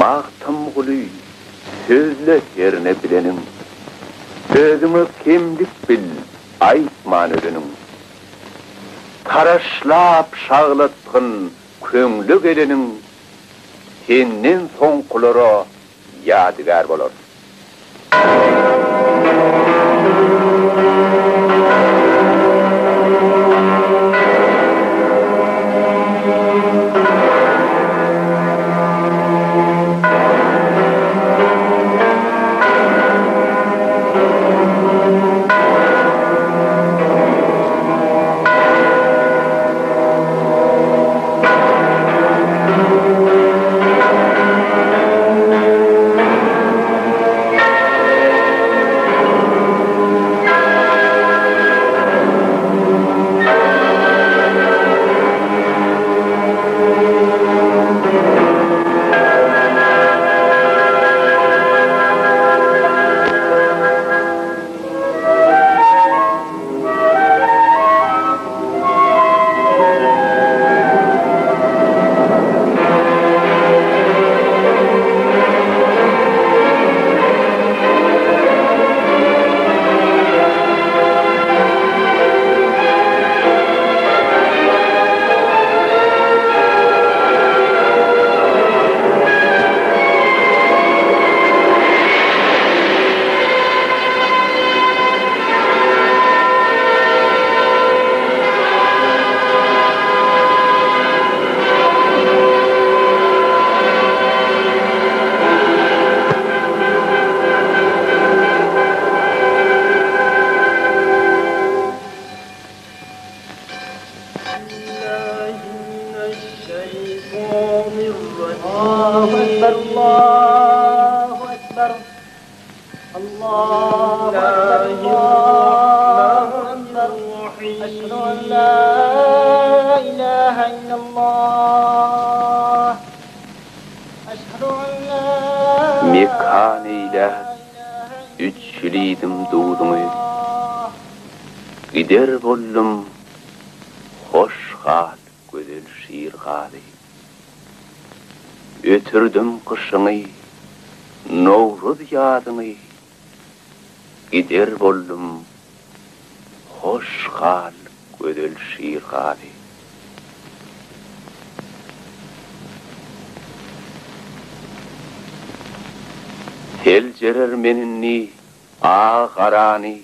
Ağtım gülü, sözle yerine bilenin. Sözümü kimlik bil, aytman ölenin. Taraşlap şağlatkın köңlü gelenin. Senden son kulara yadigar bolar. Mekaniyle üçliydim doğduğumu, gider bollum hoş hal güzel şiir hali. Ötürdüm kışını, Novruz yadını, gider bollum hoş hal güzel şiir hali. Tel cerer meninni, ağarani,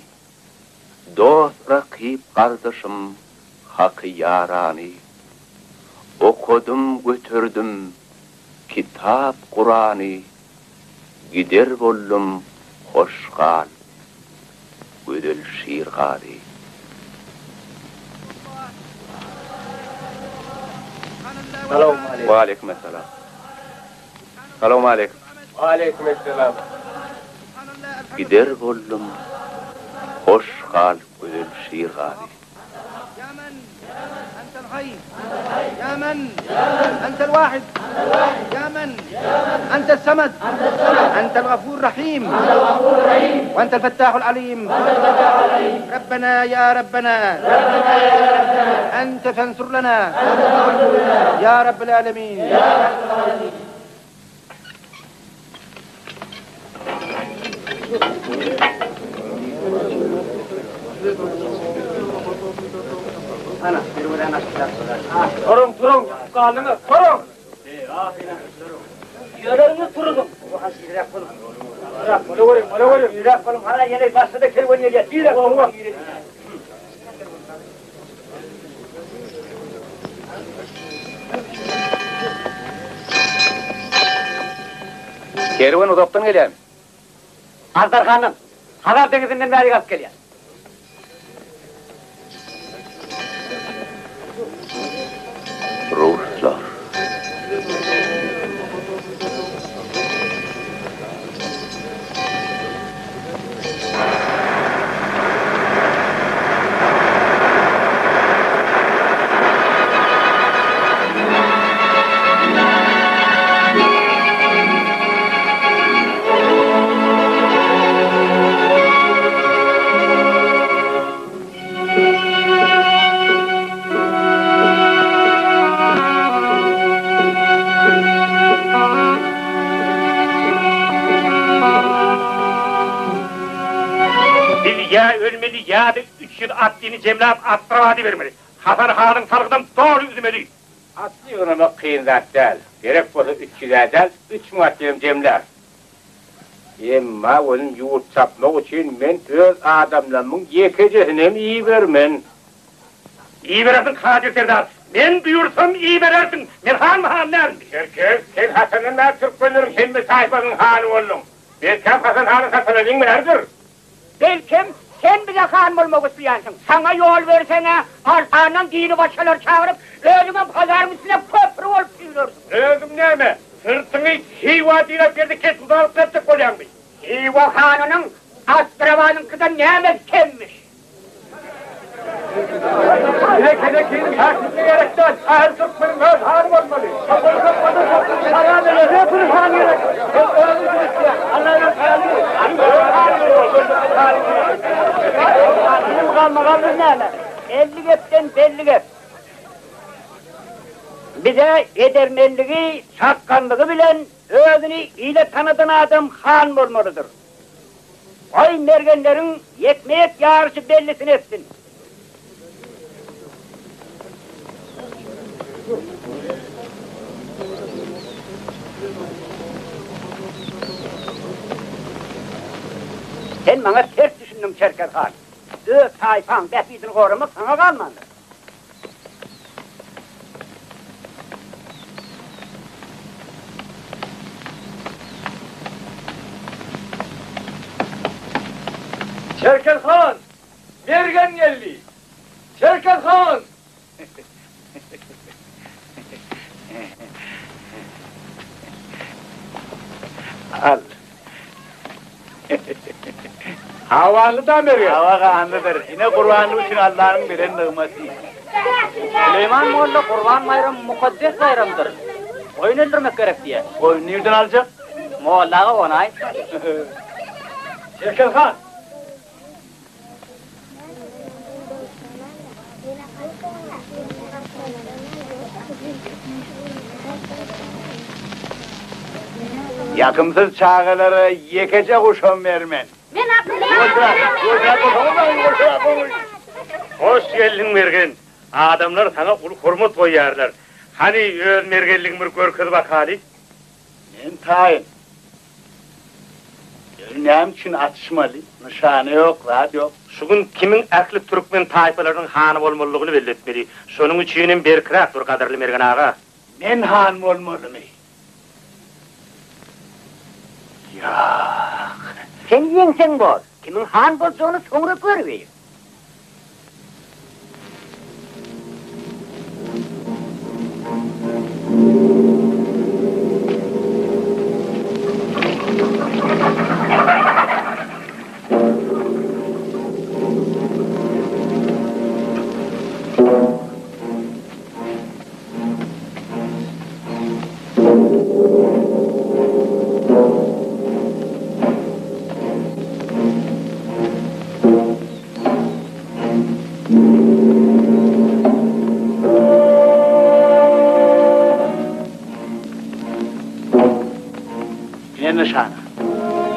dost rakip kardeşim, hakkı yarani. Okudum götürdüm, kitap Kur'an'ı, gider bollum hoş hal, güzel şiir hali. Selamun aleyküm. Ve aleykümselam. Selamun aleyküm. Aleykümselam. Gider bollum hoş hal, güzel şiir hali. يا من أنت الحي يا من أنت الواحد يا من أنت السمد أنت الغفور الرحيم وأنت الفتاح العليم ربنا يا ربنا أنت فانصر لنا يا رب العالمين Ana, bir buraya nasıl Durun, kalını, durun. Yörünü turudum. Bu hasıl yürek kolum. Öyle varım. Yürek kolum. Hala yine başladı kervan yürek. Yürek kolum. Kervan uzaktan gelen. Azdar Hanım, Hazar Denizi'nden beri gaz geliyor. Ruslar. ya ölmeli ya da 3 yıl addini cemlap attıravadı vermeli. Hasan Han'ın talıqdan doğru üzmeli. Atlı yığınamak kıyın zat değil. Gerek bolsa 300 edel, 3 muattirim cemler. Emma onun yurt sapmak için men öz adamlarımın yekecesine iyi vermen. İyi verirsin Kadir Serdar. Men duyursam iyi verirsin. Men han nerim? Erkek, sen Hasan'ın da Türk bölürüm, sen mi sayfanın hanı oldun? Belkem Hasan Han'ın Hasan'ın mı nerdir? Belkem sen bize kan olmak istiyorsun. Sana yol versene, artandan dini başkalar çağırıp, ölüme pazar üstüne köprü olup yürürsün. Özüm neyme? Sırtını Hiva diye bir de kes uzalıp yapacak olayan mı? Hiva Hanı'nın Astravan'ın kızı Nemet kimmiş? Kede kim takipli gerekten, her Türkmen'in öz hanım olmalı. Sana ne yapın hanım gerek? Ölmüşsün isteyen, Allah'ın hayalini. Bizim kalmakamız ne? 50 gepten belli gep. Bize edermenliği, sakkanlığı bilen, özünü ile tanıdığın adam han olmalıdır. Oy mergenlerin yekmek yarışı bellisin etsin. Sen bana ters düşündün Çerker Han. Öz tayfan, behbidini korumak sana kalmadı. Şerker Han! Mergen geldi! Şerker Han! Al. Havalı da mı? Hava kanlıdır. Yine kurbanlık için Allah'ın bilen nığması. Süleyman Moğol'la kurban bayramı mukaddes bayramdır. Oyun öldürmek gerek diye. Oyun nereden alacak? Moğol'lağı onay. Şerker Han! Yakımsız çağıları yekece kuşum vermen. Ben Hoş geldin Mergen. Adamlar sana ul hurmat koyarlar. Hani öz mergenliğin bir görküz bak hali. Men tayin. Ölmem için atışmalı. Nişanı yok, rahat yok. Şugün kimin aklı Türkmen tayfalarının hanı olmalılığını belirtmeli. Şunun içinin bir kıraktır kadarlı Mergen ağa. Men hanım olmalı mı? Ya. Sen yensen bol, kimin han bolduğunu sonra görüveyin. Nişanı.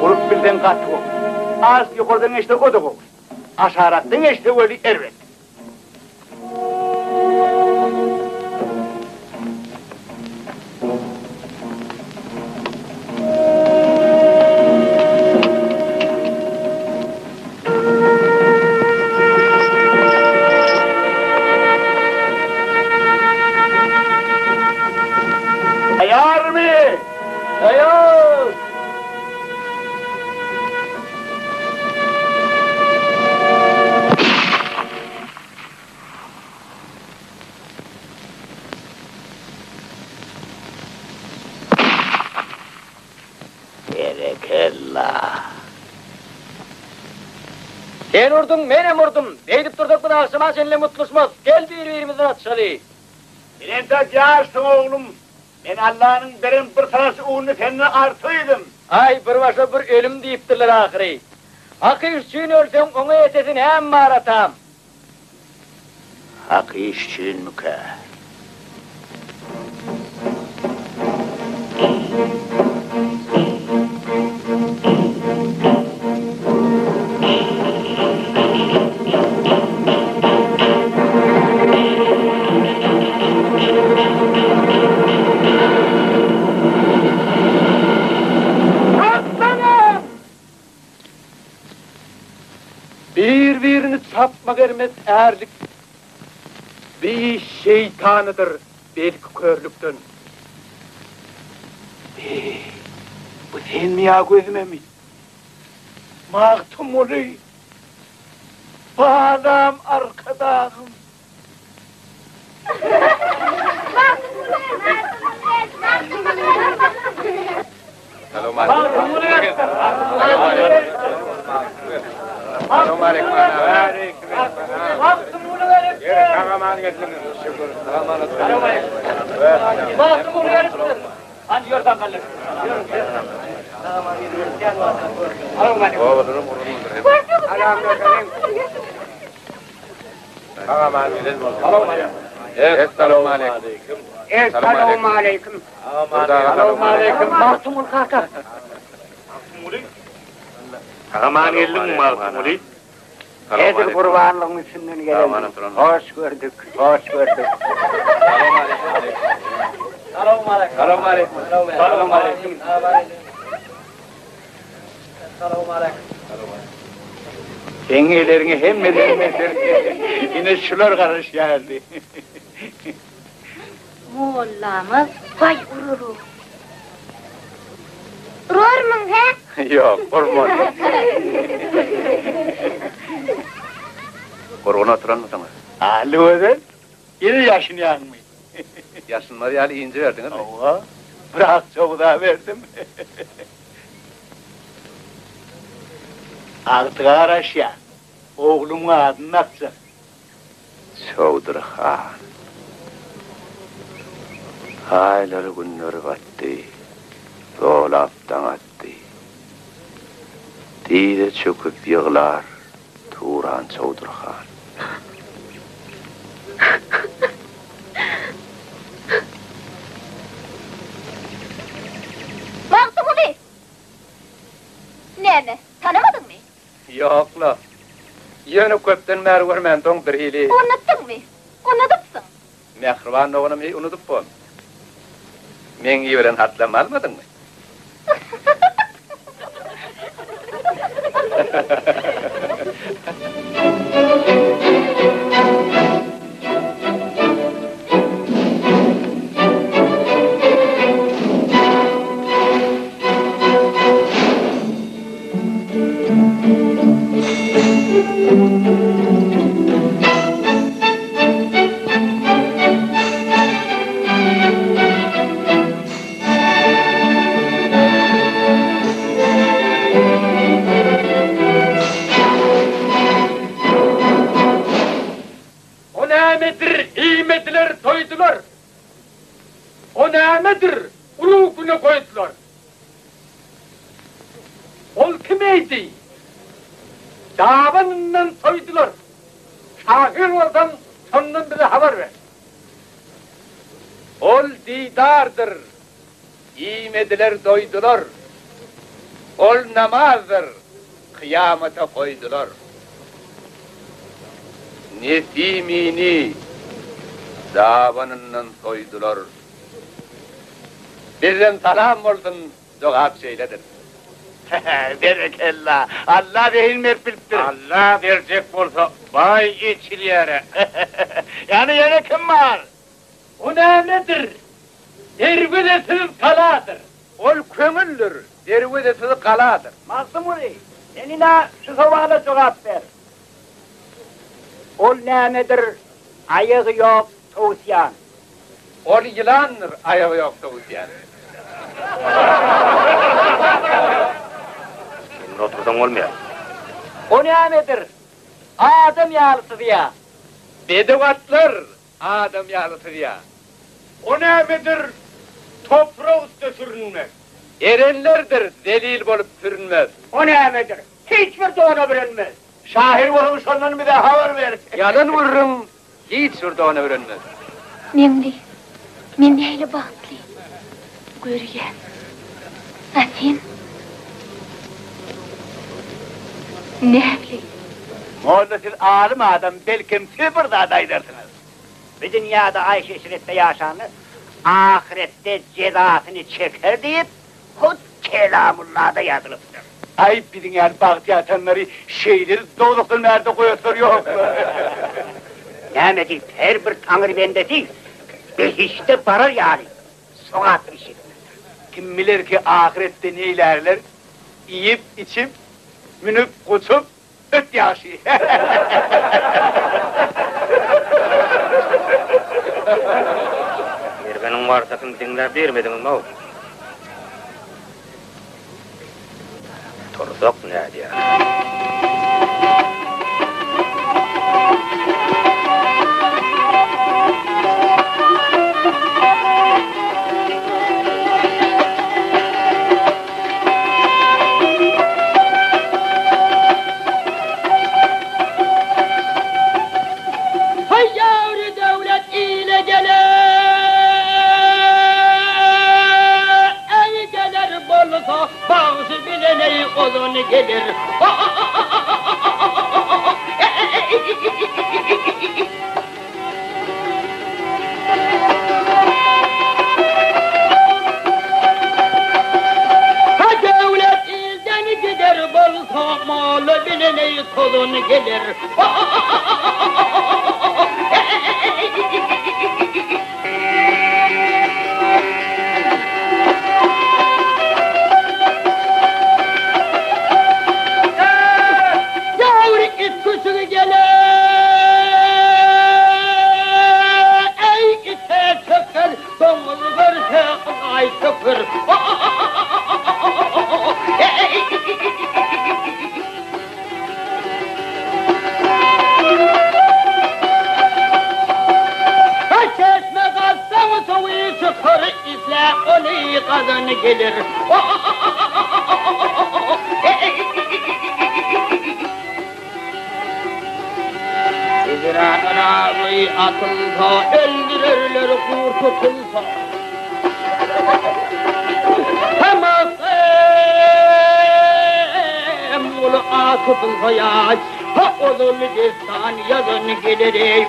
Olup bilden katı ol. Az yukarıdan işte o da ol. Aşarattan işte öyle ervet. Ayar mı? Ayar! Berekallah. Sen vurdun, ben vurdum. Deyip durduk bunu akşama seninle mutlusmaz. Gel birbirimizden atışalı. Sen de carsın oğlum. Ben Allah'ın benim bir tanesi uğrunu seninle artıydım. Ay bir başa bir ölüm deyiptirler ahiri. Hakkı üstün ölsen ona yetesin hem mağaratam. Hakkı işçinin müke. sapma gelmez erlik. Bir şeytanıdır belki körlükten. Bu sen mi ya gözüme mi? Mağtum oluyor. Bağlam arkadağım. Selamun aleyküm. Selamun aleyküm. Kahraman getirdin. Şükür. Hadi yordan kalır. Selamun aleyküm. Selamun aleyküm. Selamun aleyküm. Mahtumul kaka. Kahraman geldin mi Mahmudi? Nedir kurbanlığın üstünden gelelim. Hoş gördük, hoş gördük. Selamun aleyküm. Selamun aleyküm. Selamun aleyküm. Selamun aleyküm. Dengelerini hem yine şular karış geldi. Moğollamız vay ururu. Ururmun he? Yok, hormon. Korona oturan mı sana? Ali özel, yine yaşını yanmıyor. Yaşınları yani ince verdiniz mi? Ova, bırak çok daha verdim. Artık araş ya, oğlumun adını atacak. Çavdur Han. Ayları günleri battı. Dolaptan attı. Dide çöküp yığlar. Turan Çavdur Han. Mahtumuli! Ne? Tanımadın mı? Yok la. Yönü köpten mer görmen ton bir hili. Unuttun mu? Unutupsun. Mehriban oğlum hiç unutup bol. Men yiveren hatlam almadın mı? O nemedir, himmetler toydular. O nemedir, ulu güne koydular. Ol kimeydi? Davanından toydular. Şahir oradan sonundan bize haber ver. Ol didardır, himmetler doydular. Ol namazdır, kıyamete koydular. Nesimini davanından soydular. Bizden salam olsun, cevap söyledin. Berekallah, Allah behin merpilttir. Allah verecek olsa vay içiliyere. Yani yine kim var? O nedir? Dervidesiz kaladır. Ol kömüldür, dervidesiz kaladır. Mahtumuli, seninle şu suala cevap ver. Ol nedir? Ayağı yok, tavsiyan. Ol yılandır, ayağı yoksa uziyan. Otursan olmuyor. O nedir? Adam yağlısı diye. Bedevatlar, adam yağlısı ya. O nedir? Toprağı üstü sürünmez. Erenlerdir, delil bolup sürünmez. O nedir? Hiçbir doğru bilinmez. Şahir vurmuş ondan bir de haber ver. Yalan vururum, hiç şurada onu öğrenmez. Men neyle baktlı. Görgen. Atin. Ne bileyim. Moğolda siz alim adam, belki sıfır da adaydırsınız. Bir dünyada Ayşe İşret'te yaşanır, ahirette cezasını çeker deyip, hut kelamullah'da yazılıptır. Ay bizim yani baktı atanları şeyleri doğrultun nerede koyuyor yok. Nemedi her bir tanrı bendesi behişte parar yani. Soğat işi. Kim bilir ki ahirette ne ilerler? Yiyip içip, münüp kutup, öt yaşı. Erbenin varsakını dinler vermediniz mi o? Turduk ne diyor? Bağısı bilene odun gelir. Ha devlet ilden gider bolsa malı bilene odun gelir. Kadın gelir. İzrail ağabey atılsa, öldürürler kurtutulsa. Ama ulu atılsa ya, ha olur destan yazın gelir.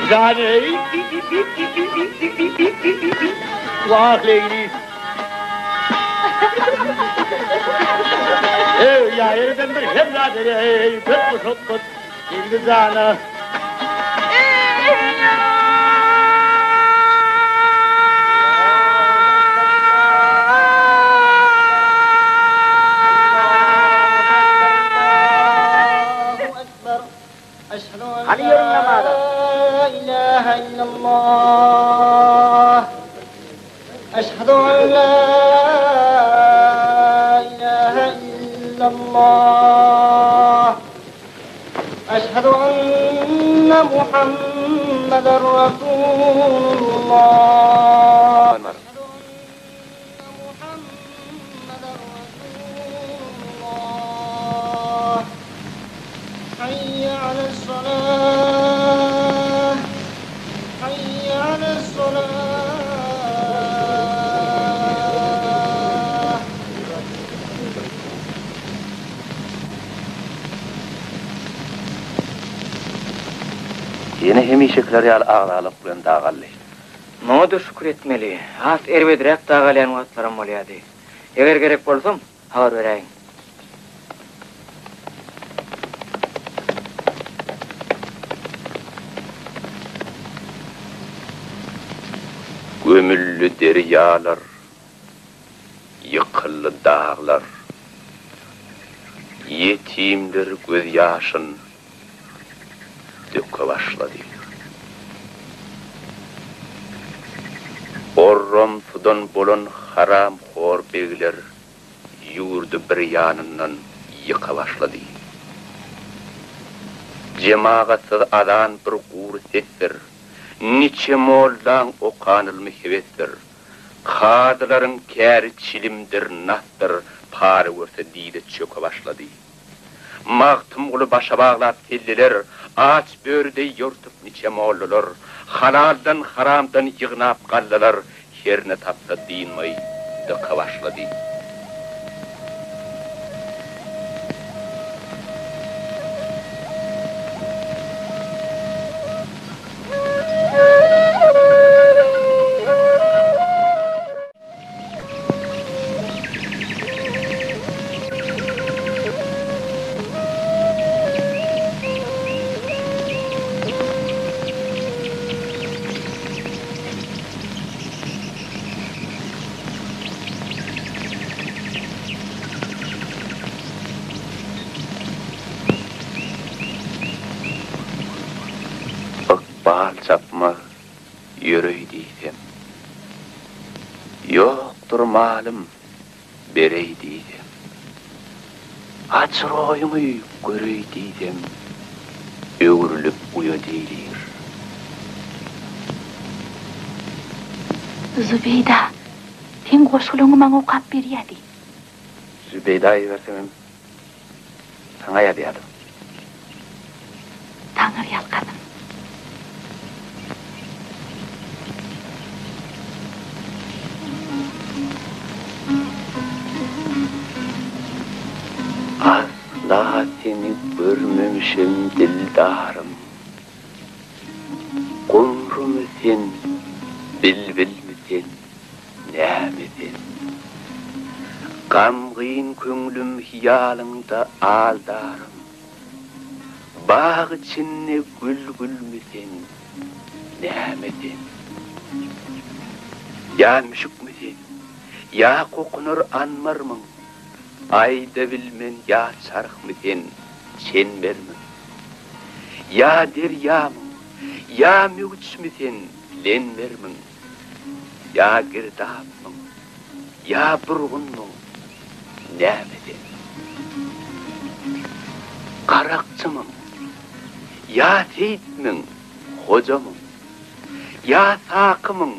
Zane Vah lady ya yerden bir hemzadır tut tut tut şimdi zana Hani yarın namazı? La ilahe illallah. Eşhedü en la ilahe illallah. Eşhedü enne Muhammeden Resulullah. حي على الصلاة حي على الصلاة Yine hemişekler yal ağlalık bilen dağallı. Modu şükür etmeli. Az erbedirek dağalayan vatlarım olaydı. Eğer gerek bolsam haber vereyim. Gömüllü deryalar, yıkıllı dağlar, Yetimler göz yaşın döke başladı. Orramsudan bolan haram hor begler yurdu bir yanından yıka başladı. Cemaatı adan bir qur sestir, niçe moldan okanılmış hevestir. Kadıların kâri çilimdir, nastır, pari görse dide çöke başladı. Mağtım ulu başa bağlap telliler, ağaç börde yurtup niçe mollular, halaldan haramdan yığnap kallılar, herine tapsa dinmay dıka başladı. Bal çapma yürüy diysem, yoktur malım berey diysem, açır oyumu görüy diysem, öğürülüp uya deylir. Zübeyda, sen koşulunu bana okap beriyedi. Zübeyda'yı versemem, sana yadiyadım. Tanrı yalkadım. Asla seni görmemişim dildarım. Kumru musun, bilbil misin, ne misin? Gamgın köngülüm hiyalında aldarım. Bağ içinde gül misin, ne misin? Ya müşük misin, ya kokunur anmarmın? Ayda bilmen ya çarık mısen, çenber mi? Ya deryamın, ya müç müsen, lenmer mi? Ya girdap mı? Ya burgun mu? Ne misin? Karakçı mı? Ya teyit mi? Hoca mı? Ya sakı mı?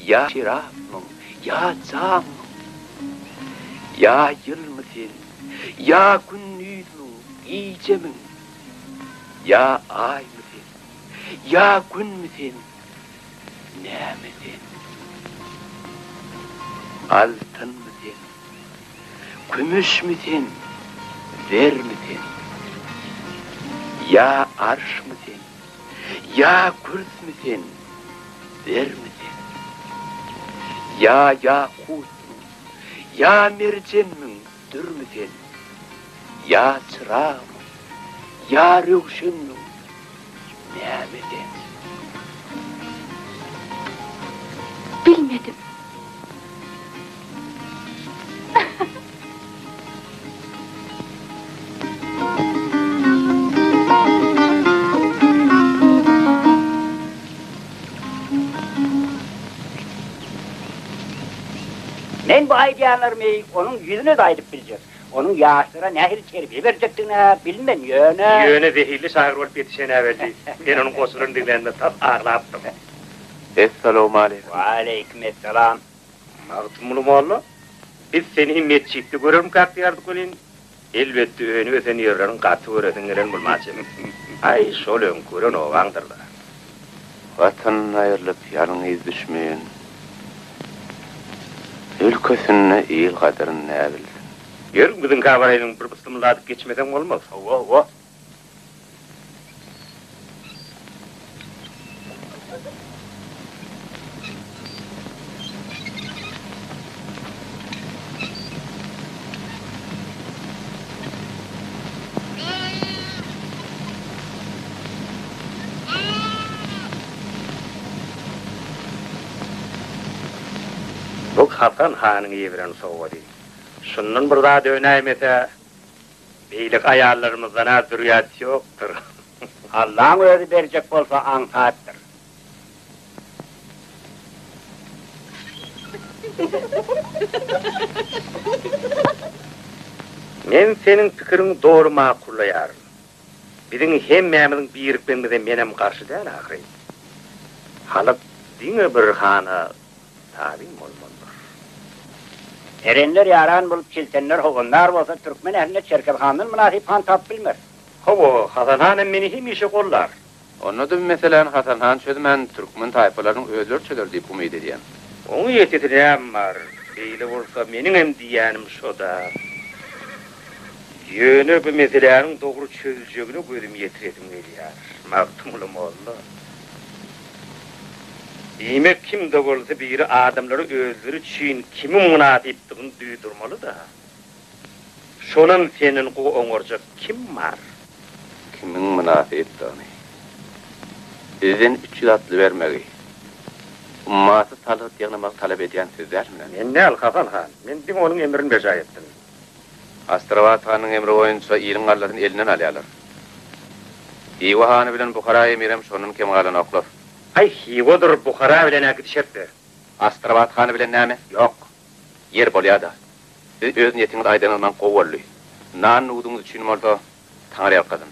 Ya şirap mı? Ya cam mı? Ya yıl mısın, ya günlüğün mü, iyice mi? Ya ay mısın, ya gün müsün, ne misin? Altın mısın, gümüş müsün, ver misin? Ya arş mısın, ya kürs müsün, ver misin? Ya yakut, ya mercen mi, dür müsün? Ya çırağı mı, ya rökşün mü, ne misin? Bilmedim. Men bu aydiyanlarımı onun yüzüne de ayırıp bileceğim. Onun yaşlara nehir terbiye verecektin ha, bilmem yöne. Yöne zehirli şahır olup yetişene evveldi. Ben onun koşulunu dinlenme tam ağlattım. Esselamu aleyküm. Aleykümselam. Mağıtımlı moğlu, biz seni himmetçikti görürüm kalktı yardık olin. Elbette önü öten yerlerin katı öğretin gelen bulmazım. Ay sol ön görün oğandırlar. Vatan ayırılıp yanınız düşmeyin. Ülkesine iyi kadarını ne bilsin. Görün bizim kabarayının bir bıstımladık geçmeden olmaz. Ova. Bu Hasan Han'ın evren soğudu. Şunun burada döneyim ete, Beylik ayarlarımızdan az rüyat yoktur. Allah'ın özü verecek bolsa antattır. Men senin pikirini doğru makullayarım. Bizim hemmemizin birikbenmede menem karşı değil ahire. Halıp dine bir hana tabi olmalıdır. Erenler yaran bulup çiltenler hoğunlar bolsa Türkmen ehline Çerkezhan'ın münasip han tap bilmer. Hovo, Hasan Hanım beni hem işe kollar. Onu da meselen Hasan Han çözmen Türkmen tayfalarının özler çözer deyip umid ediyen. Onu yetetirem var. Beyle olsa menin hem diyenim şu da. Yönü bu meselenin doğru çözücüğünü gözüm yetiredim geliyar. Maktumulum oldu. Demek kim de olsa biri adamları özleri için kimin münasiptiğini duydurmalı da. Şonun senin o oňorjak kim var? Kimin münasiptiğini? Bizden 300 atlı vermegi. Ummatı salıt yığnamak talep ediyen sizler mi? Men näl Hasan Han? Men dim onun emrini beja etdim. Astravat Han'ın emri boyunça irin garların elinden alyalar. Hiwa Han'ı bilen Bukhara emirem şonun kemalyny oklar. Ay hiwodur Bukhara bilen akdişetdi. Astravat Han'ı bilen näme? Yok. Yer bolýada. Siz öz niyetiniz aýdanylman gowurly. Nan uduňyz üçin bolsa taňry ýalkadyn.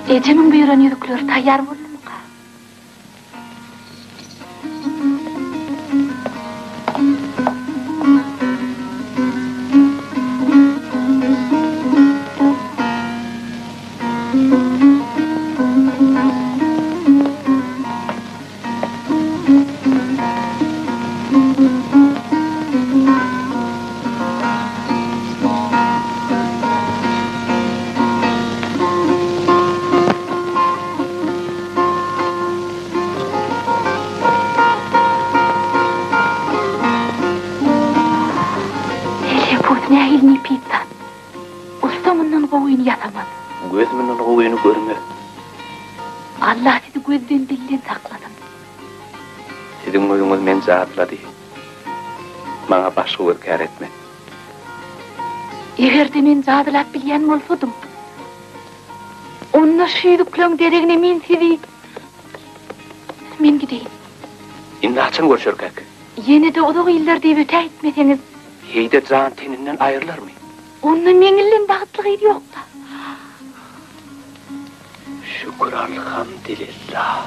Ecemin buyuran yüzükleri tayyar boldy mı? Nehilni pitan. Ustamından gowyny yasaman. Gözümden gowyny görme. Allah sizi gözden dilden saklasın. Sizin öýüňiz men zatlady. Maňa başga bir kär etme. Egerde men zadylap bilýän bolsodum. Onda şüýdükleň deregine men sizi... Men gideýin. Indi açan görüşerkek. Yeni de odak ýyllar diýip öte etmeseňiz, Heyde can teninden ayrılar mı? onda meňillen bagtlyk ýeri ýokda. Şükür elhamdülillah.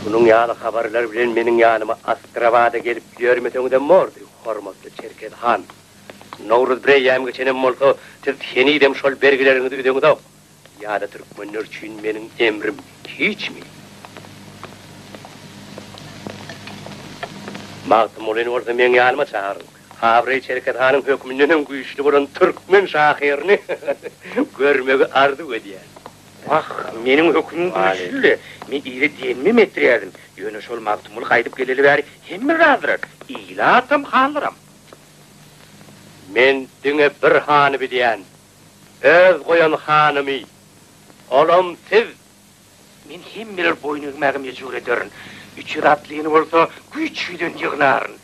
Şunun ýaly habarlar bilen meniň ýanyma Astravada gelip ýörmeseňde mordy, hormatly Çerkezhan. Nowruz bireyäm geçenem bolsa, siz henidem şol bergilerinizi ödeňiz ok. Ýa-da türkmenler üçin meniň emrim hiçmi. Magtym bolan bolsa meniň ýanyma çağırın. Habrey Çerkezhanyň hökmünden güýçli bolan türkmen şahyryny görmegi arzu edýär. Ah, menin hökümüm güçlü. Men iri demmi etdirýärdim. Ýöne şol maktumul gaýdyp geleli bäri hemme razydyr. İlatam halyram. Men diňe bir hany bilýän. Öz goýan hanymy. Olam siz. Men hemmeler boynuňymy mejbur ederin. Üç ratlyny bolsa güýçden ýygnaryn.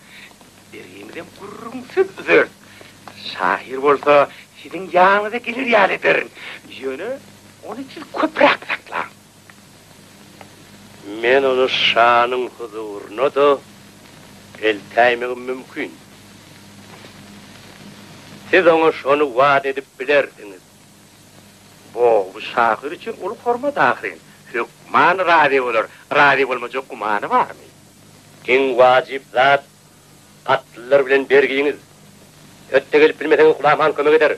Berimden gurrumsyz zört. Şahir bolsa siziň ýanyňyza gelir ýaly ederin. Ýöne onu siz köprak saklar. Men onu şanın huzuruna da eltaymegim mümkün. Siz ona şonu vaat edip bilersiniz. Bu şahır için ulu hormat ahirin. Hükman radi olur. Radi olmayacak kumanı var mı? En vacip zat atlılar bilen bergiyiniz. Ötte gelip bilmeseniz kulağıman kömek eder.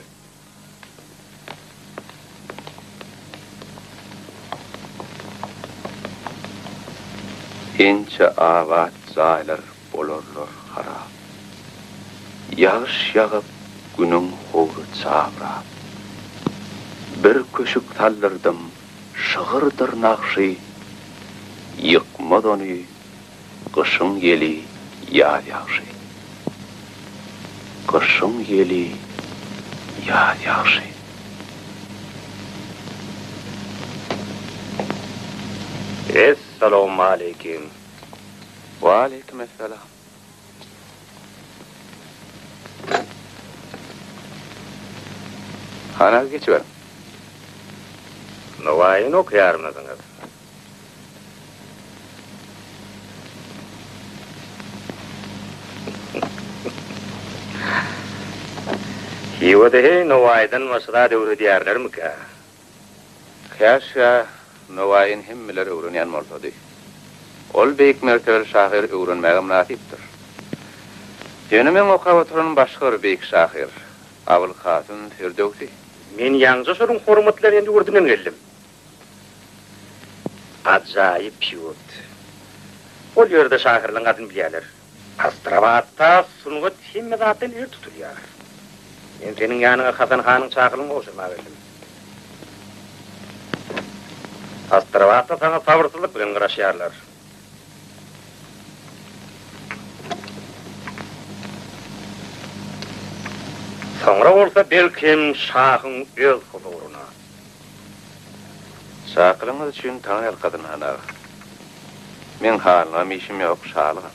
Ençe avat zaylar bolorlar harap. Yağış yağıp günün hoğru çavrap. Bir köşük tallardım şığırdır nakşı. Yıkmad onu kışın yeli yağ yağşı. Kışın yeli yağ yağşı. Esselamu aleyküm. Ve aleykümselam. Hanaz geçiverin. Novayını okuyar mısınız? Hivadehe Novay'dan masra devri diyarlar mı ka? Kaşa Novay'ın himmeleri öğrenen mortadı. Ol beyik mertebeli şahir öğrenmegim nasiptir. Dönümün okavatırın başkır beyik şahir. Avul Hatun Firdevsi. Men yalnızca sorun hormatlar endi gördümen geldim. Acayip piyot. Ol yerde şahirliğin adını bilyalar. Astravatta sunuğut himme zaten er tutuluyar. Men senin yanına Hasan Han'ın çakılını oşurma geldim. Astravatta sana sabırsızlık bilen kıraşıyarlar. Sonra olsa belkim şahın öz huzuruna. Şakılыңız üçün taң el kadın hanağı. Men halına mişim yok şalığa.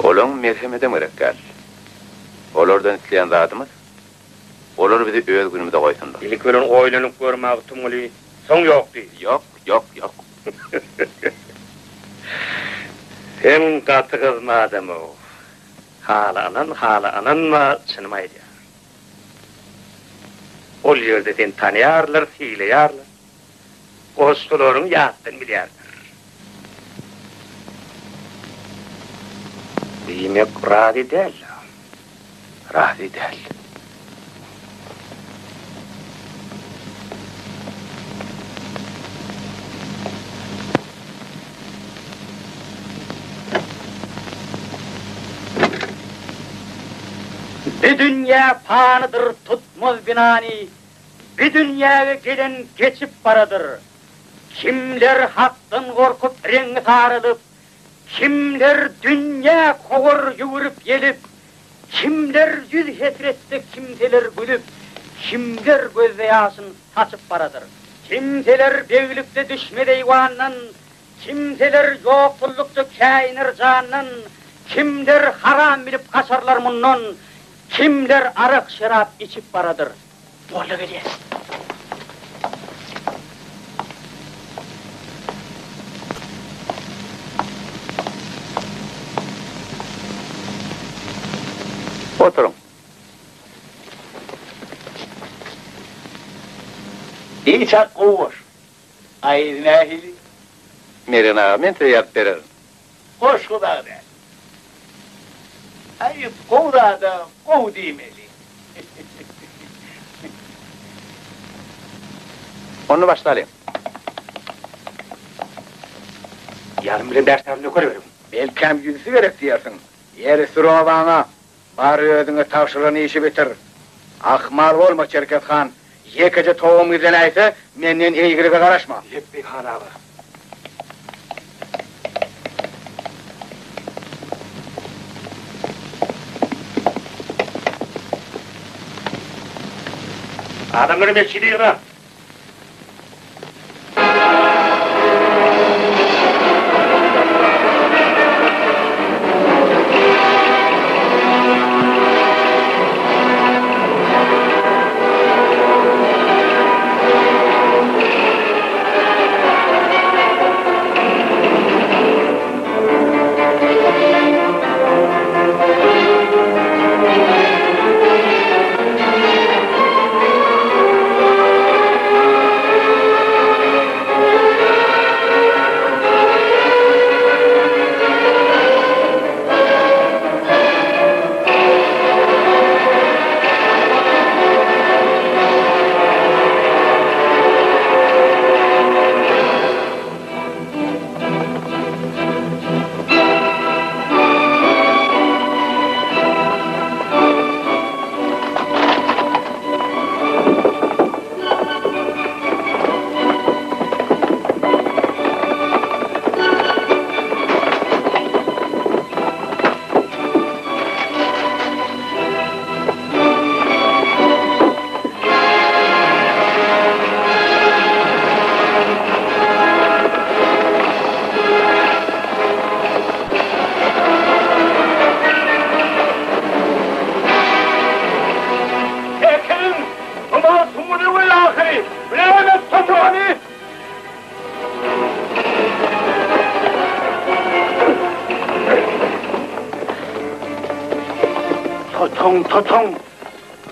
Olun merhemeden gerekkel. Olordan itleyen zadımız, olor bizi öz günümüde koysunlar. İlik ölen oynanıp görmek tümülü son yok değil. Yok, yok, yok. Hem katı kızma adamı o. Hala anan mı çınmaydı. Ol yerde sen tanıyarlar, hileyarlar. Koşkuların yattın bilyarlar. Demek radi değil. Razı değil. Bir dünya fanıdır tutmaz binani, bir dünyaya gelen geçip paradır. Kimler haktan korkup rengi sarılıp, kimler dünya kovur yuvurıp gelip, kimler yüz hesrette kimseler gülüp, kimler gözde yaşın saçıp paradır. Kimseler bevlükte düşmedi eyvandan, kimseler yoksullukta kainir candan, kimler haram bilip kaçarlar bundan, kimler arak şarap içip paradır. Bolla geliyor. Oturun. İçak kovur. Ayın ehli. Merina men teyap verir. Hoş kuda be. Ayıp kovda da kov demeli. Onu başlayalım. Yarın bilen derslerini görüyorum. Belkem yüzü gerek diyorsun. Yeri sürüme bana. Bari özüne tavşıran işi bitir. Akmal olma Çerket Han. Yekece toğum güzel aysa menden eğgirige karaşma. Lebbek Han ağa. Adamları bekçiliğine. Tutun.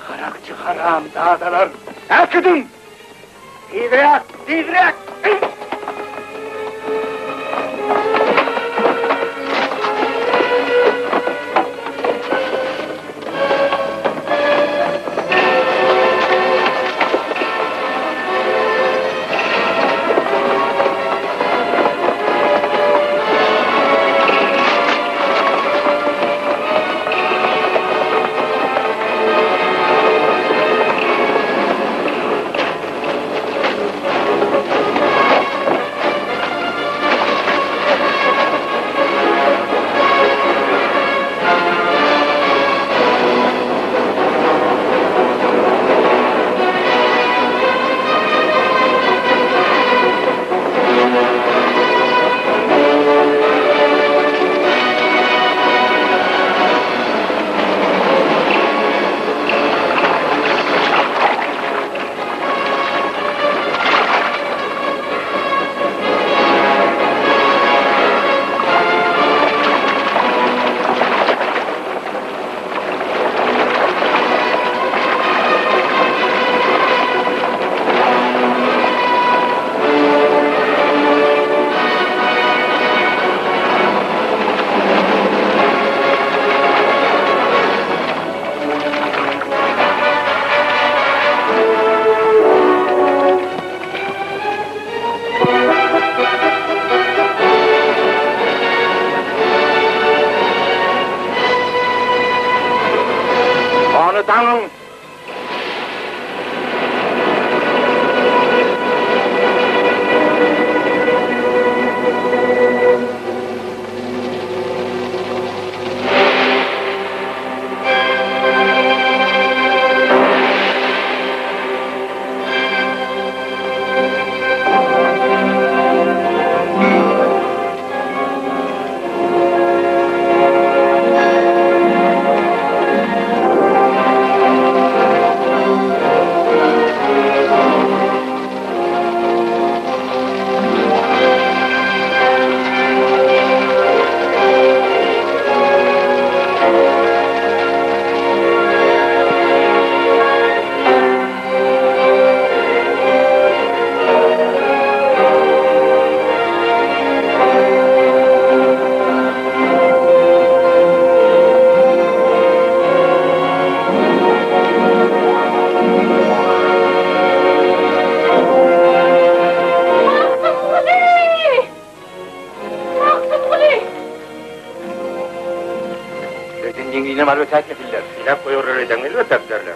Karakçı haram dağdalar. Akıdın. Didirek, didirek. Tanrım! Malum saja filter. Tidak koyor redang itu tak derler.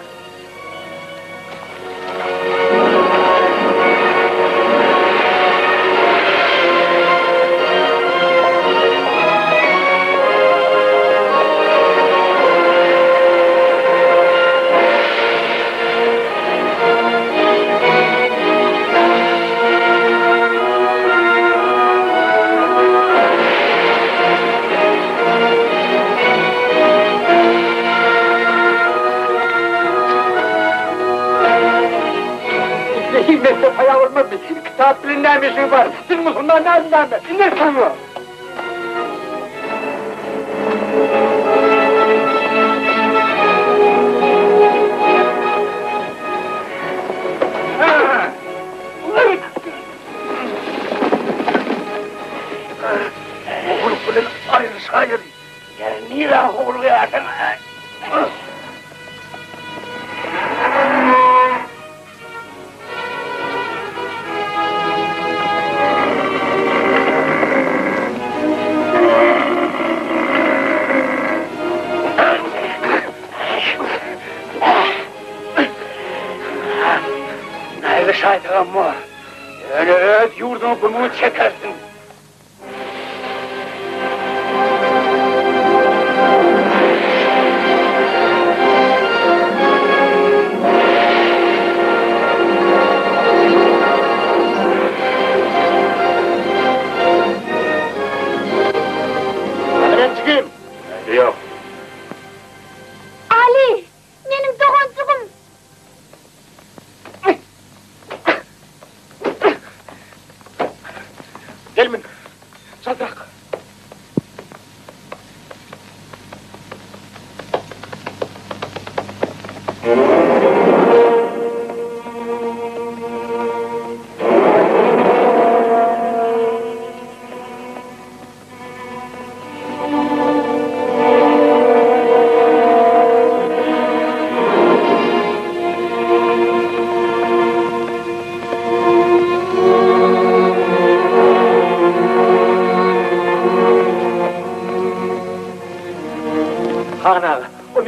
Kitap bilinler bir şey var. Siz Müslüman nereden mi? Ne sanıyor? Kulüplerin ayrı sayır. Yani niye hulu yerden? Şeytan mı? Yani öz yurdunu bunu çekersin. Nereden çıkayım? Yok. Ali! Benim doğancığım! Gelmin. Sadak.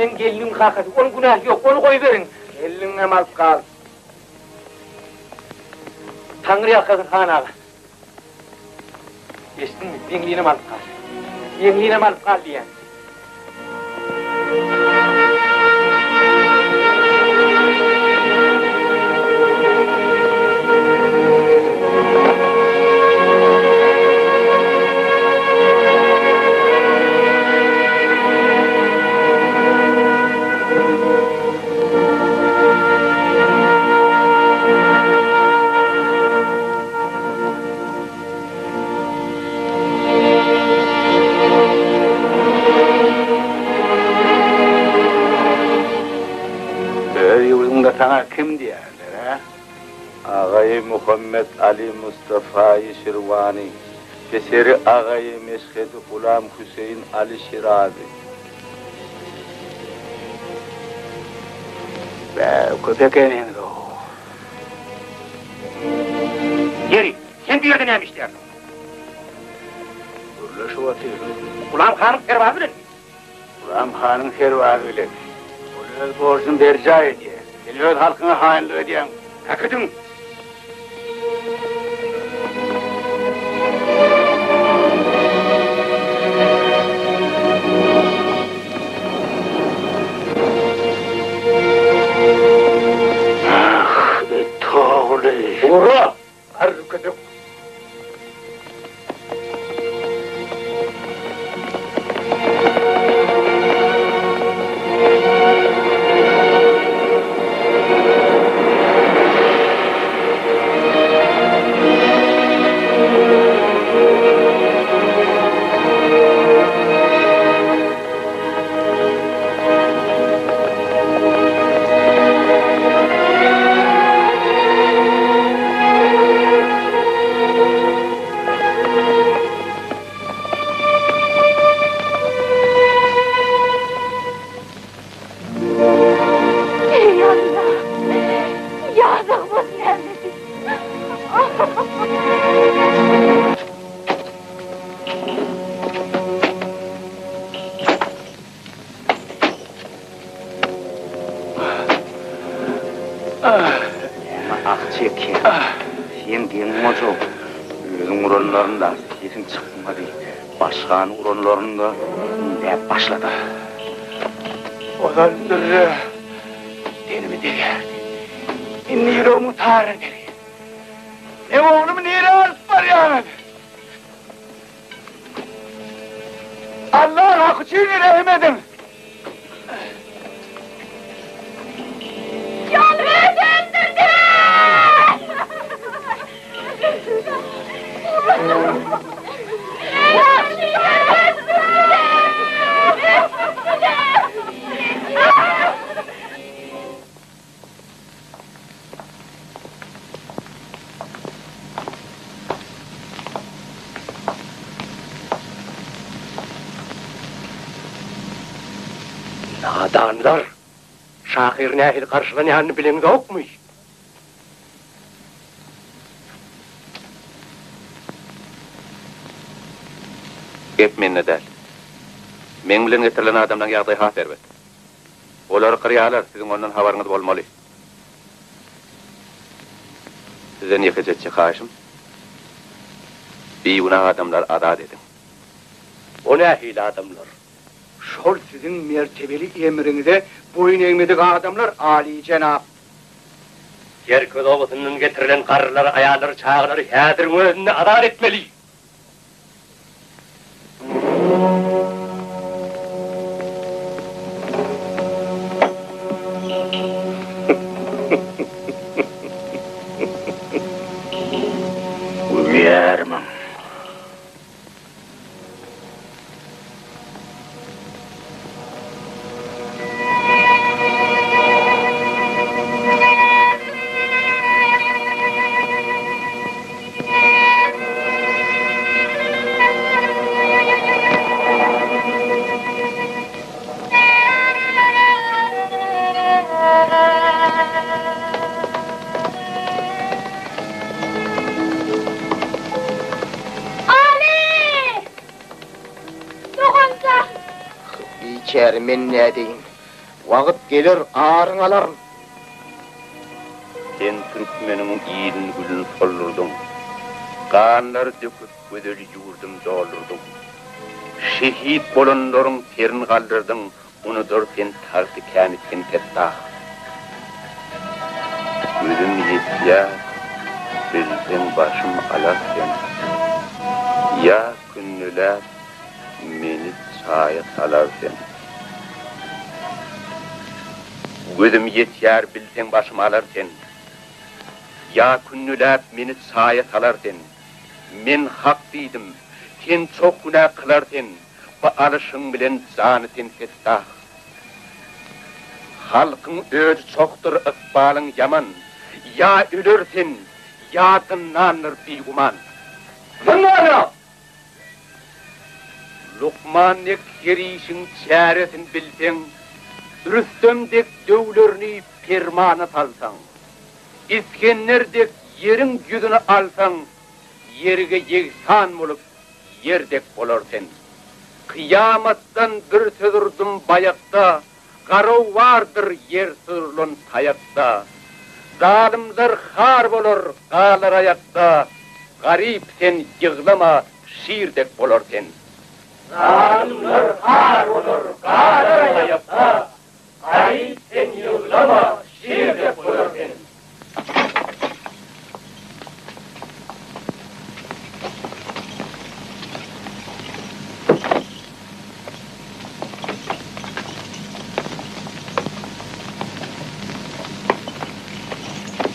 men gelinin kakası. Onun günahı yok, onu koyuverin. Eline mal kal. Tanrı yakasın Han ağa. Geçtin mi? Dinliğine mal kal. Dinliğine mal kal diyen. Sana kim diyorlar ha? Ağayı Muhammed Ali Mustafa-i Şirvani, Keseri ağayı Meşhed-i Gulam Hüseyin Ali Şirazi. Be köpek eninde o. Yeri, sen bir yerde neymiş derdin? Burla şu atıyor. Gulam Han'ın servazı bilen mi? Gulam Han'ın servazı bilen. Onu öz borcunu berca ediyor. Seni öz halkına hainlik ediyen. Kakıdın. Ah, toğlu. Uğra! Arı kötü. Akçek ya. Sen benim ocu. Özün uğranlarında sesin çıkmadı. Başkan uğranlarında ne başladı. Odandır. Denimi deli. Niro'mu tarih deli. Ne oğlumu nere alıp var yani? Allah'ın hakkı için rahim edin. Yalvarı döndürdü! Nadanlar! Şahir nehil karşılayanını bilen yokmuş. Gep men ne del. Men bilen getirilen adamdan ýagdaý hat berbet. Olar qıryalar, sizin ondan habaryňyz bolmaly. Sizden ýekejetçi haşym. Beýguna adamlar azat edin. O nehil adamlar. Şol sizin mertebeli emrinize boyun eğmedik adamlar Ali Cenab. Yer ködoğusunun getirilen karıları, ayarları, çağları häzir özüne azat etmeli. Uyarmam. İçeri men ne diyeyim? Wagt gelir ağrın alar. Sen Türkmenin iyilin gülün sollurdun. Kanlar döküp gödeli yurdum doldurdun. Şehit bolanların terin kaldırdın. Unudur sen tartı kâmitken tettah. Gözüm yetya, bilsen başım alas sen. Ya künnüler meni çaya salar sen. Gözüm yetyar bilsen başım alar sen. Ya künnüler meni çaya salar sen. Men hak deydim, sen çok günah kılar sen. Bu alışın bilen canı sen fettah. Halkın öz çoktur ıkbalın yaman. Ya ölürsen, ya dınlanır biguman. Bunlara! Lokmannek yerişin çaresin bilsen, Rüstemdek dövlerini fermanı salsan, İskenderdek yerin yüzünü alsan, yerge yeksan bulup yerdek bolarsen. Kıyamattan bir sözürdüm bayakta, Garov vardır yer sürlün tayakta. Zalimler har bolur, qalar ayakta. Garip sen yığlama, şiirdek bolar sen. Zalimler har bolur, qalar ayakta. Garip sen yığlama, şiirdek bolar sen.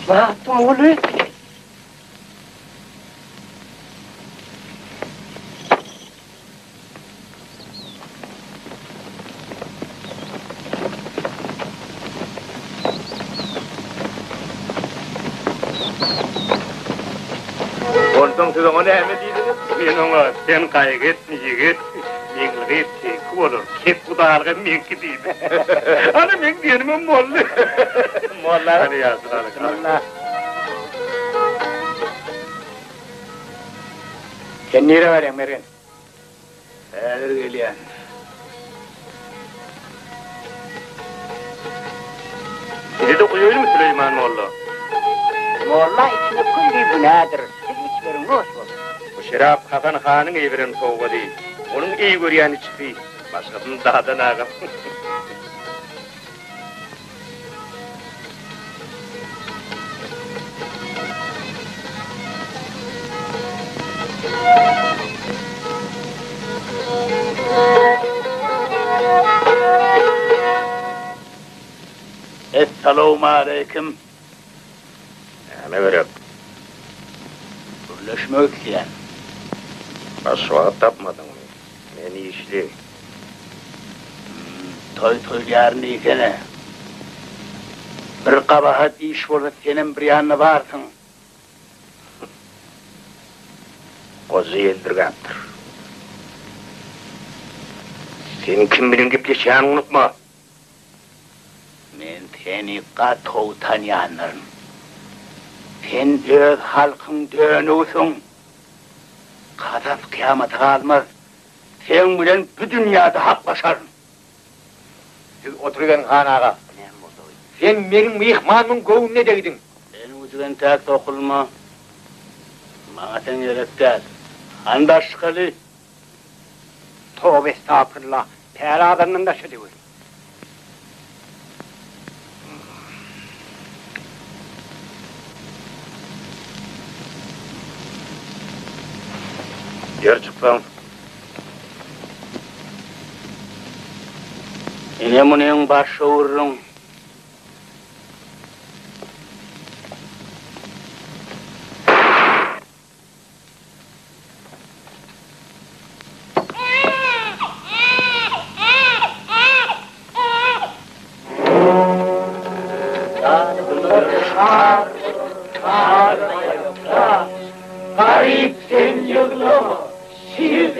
Bahtım oğlu. Ondan size onu hemen deydiniz. Men ona sen kaygıt, yigit, meğilgit, teki olur. Kep budarga menki deydi. Ana men diyenime mollu. Molla. Hani yazın ana. Molla. Sen nere veren Merin? Eğer geliyen. Seni de koyuyor mu Süleyman Molla? Molla içine kulli günadır. Siz içlerin hoş olsun. Bu şerap Hakan Han'ın evren soğuğa değil. Onun iyi görüyen içti. Başkasının daha da nağım. Esselamu aleyküm. Ne verek? Birleşmek isteyen. Başvağıt tapmadın mı? Beni işli. Toy yarın ikene. Bir kabahat iş bulup senin bir yanına varsın. Kozu yeldirgandır. Sen kim bilen gepleşen unutma. Men seni qatow tanıyanlarım. Sen öz halkın dönüyorsun. Kazas kıyamet kalmaz. Sen bilen bu dünyada hak başarın. Siz oturgan Han ağa. Sen benim mihmanımın göğün ne dedin? Benim ucugen tek sokulma. Bana sen yerekler. Andaşkalı. Tövbe estağfurullah. Peyra adamın da şu diyor. Yer çıksan. Yine bunun başı vururum. Garip sen yığlama, şiir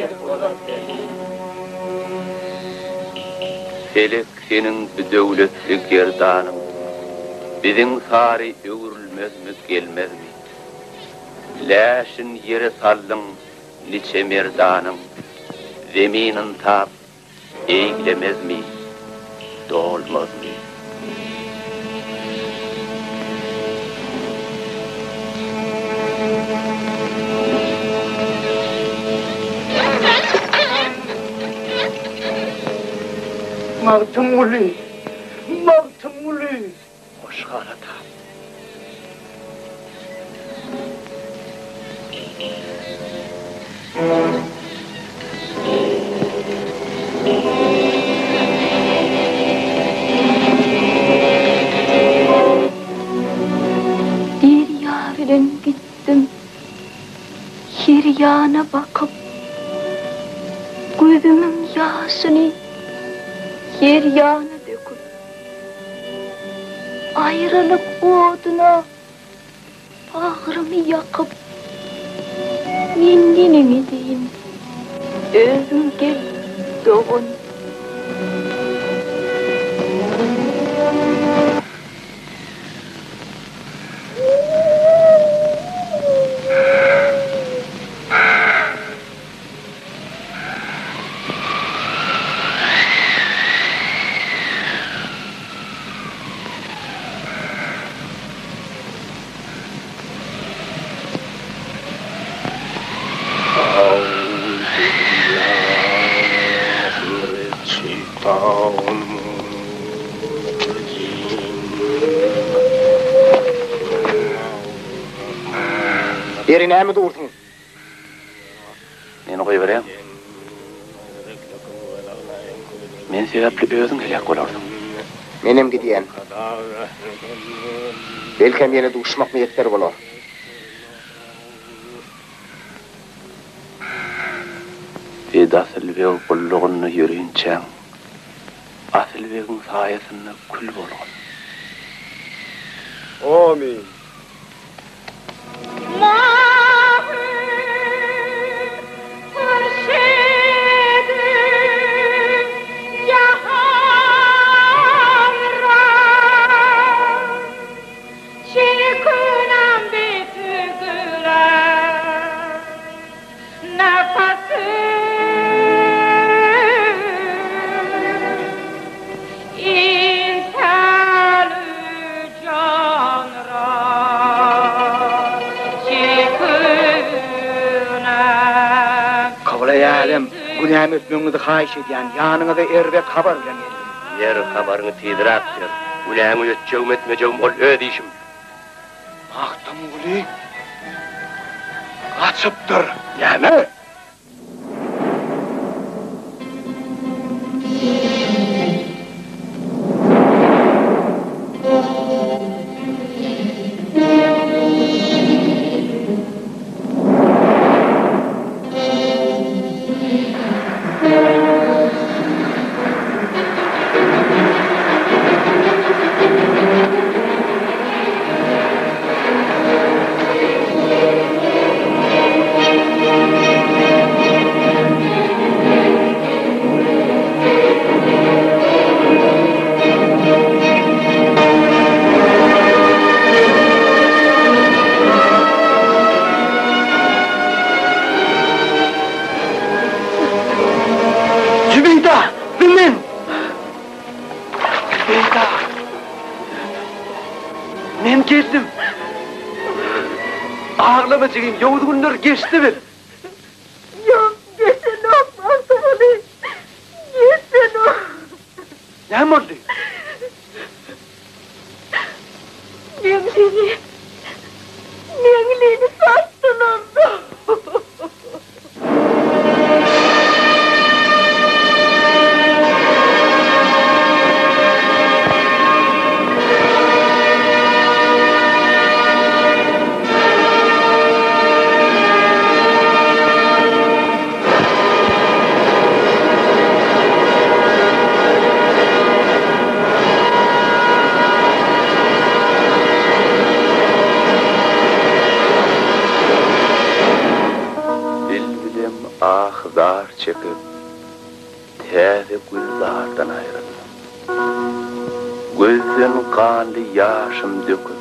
Felek senin bir dövletli gerdanın. Bizim sari öğürülmez mi gelmez mi? Läşin yere sallın niçe merdanın. Zeminin tap eğilemez mi? dolmaz mı? Magtumuli! Magtumuli! Hoş galata. Derya bilen gittim. Her yana bakıp gözümün yaşını her yana döküp ayrılık oduna bağrımı yakıp mendilimi deyin özüm gel doğun. Beri näme dursun? Meni koyuverem. Men sebäpli özüň helak bolardym. Menem gidiyen. Belkem yine duşmak niyetler bolar. Bedasıl ve kulluğunu yürüyünçen, asıl veğin sayesinde kül bolğun. Amin. Günahım etmenizi hayiş ediyen, yanınıza erbek haber bilen geldim. Yer habarını tidirak der. Ulanı ötçeğim etmeceğim ol ödeyişim. Magtumuli kaçıptır. Näme? Men geldim. Ağlama çıkayım, Yavuz günler geçti mi? Yok, geçen o Magtumuli. Geçen o. Ne oldu? Nemliğini sattılar da. Ahzar çekip täze güllardan ayrıldım. Gözden kanlı yaşım döküp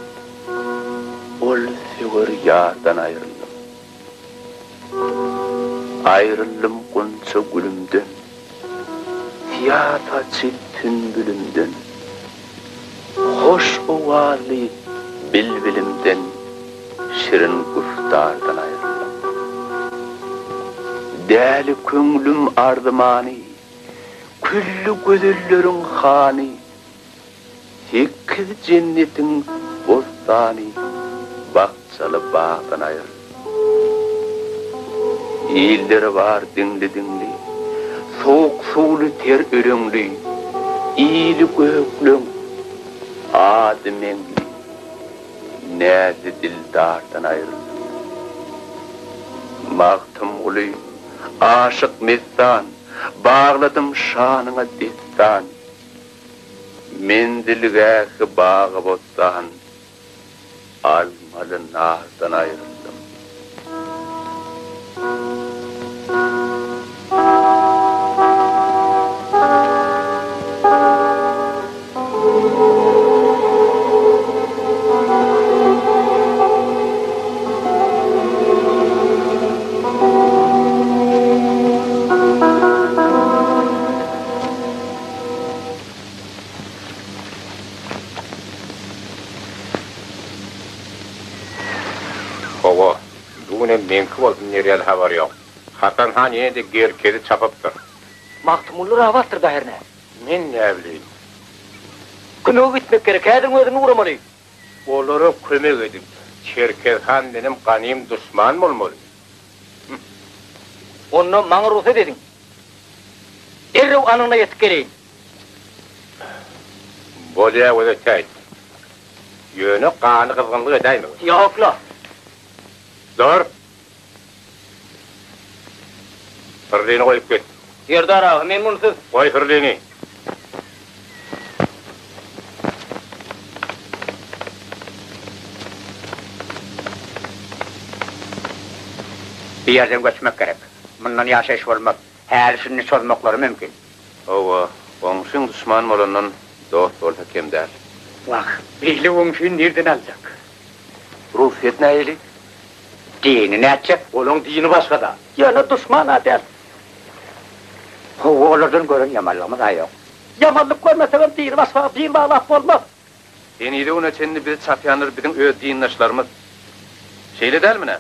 ol sever yardan ayrıldım. Ayrıldım kunça gülümden siyah taçı tünbülümden, hoş ovazlı bilbilimden, şirin guftardan ayrıldım. Däli köngülüm ardymany, küllü gözüllerin hany, sekiz cennetin bostany, bakçalı bağdan ayrıldım. İlleri var dinli, soğuk suğlu ter öreňli, iyili göklüň, ademengli, näzi dildardan ayrıldım. Maqtım uly, aşık mestan, bağladım şanına destan. Mendilgäki bağı bostan, almalı nardan ayrıldım. Hava, bugün menki bolsun nerel habar yok. Hatan han ýene-de gerkedi çapypdyr. Maktumullu rawattır da herne. Men näme bileyim. Kömek gitmek gerek, häzir özüni uramaly. Olara kömek edip, Çerkez han benim ganym düşman bolmaly. Onu maňa ruhsat ediň. Derrew anyna ýetip geleýin. Bolýa öýtäýt. Ýöne gany kızgınlyk edäými? Ýokla. Zor. Hırlini koyup git. Yerdar ağa, men munsuz. Koy hırlini. Bir yerden göçmek gerek. Bundan yaşayış olmaz. Her şunu çözmekleri mümkün. Owa, oňşyň düşman bolandan dost bolsa kim däl? Bak, bihli öňşüni nereden alacak? Ruhiyet näýeli? Dini ne edecek? Onun dini başkada. Yana düşman ader. Oğullardan görün yamanlığımız da yok. Yamanlık görmesem dini başka, dini bağlap olmaz. Denide ona çenni bizi çapyanır bizim öz dindaşlarımız. Şeyle däl mi?